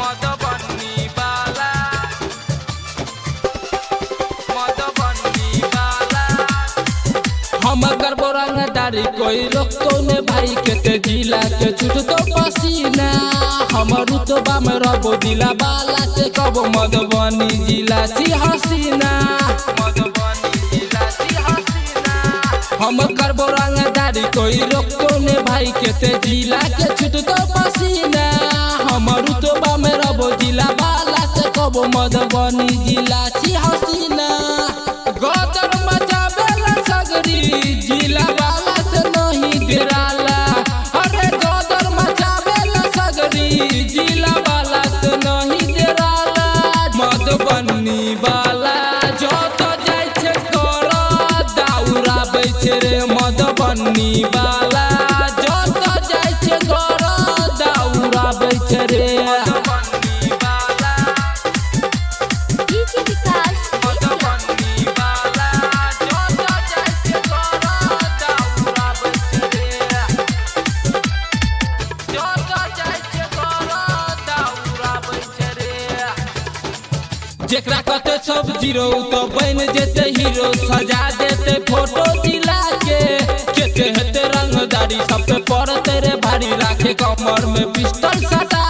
मधुबनी वाला मधुबनी वाला हम करबो रंगदारी कोई रोकतो ने भाई के ते जिला के छूटतो पसीना हम रुतबा में रहबो दिला वाला से कबो मधुबनी जिला सी हसीना मधुबनी जिला सी हसीना हम करबो रंगदारी कोई रोकतो ने भाई के ते जिला के छूटतो पसीना हम रुतबा में रहबो दिला वाला से कबो मधुबनी जिला सी हसीना गदर मचावेला सगरी जिला वाला से नहीं गिराला अरे गदर मचावेला सगरी जिला वाला से नहीं गिराला मधुबनी वाला जो तो जाय छे कर दौड़ाबै छे रे मधुबनी वाला जो तो जाय छे कर दौड़ाबै छे रे जेकरा कते सब जीरो तो बन जेते हीरो सजा देते फोटो दिला के केते हेते रंगदारी सब पे पड़ते रे भारी राखे कमर में पिस्टल सटा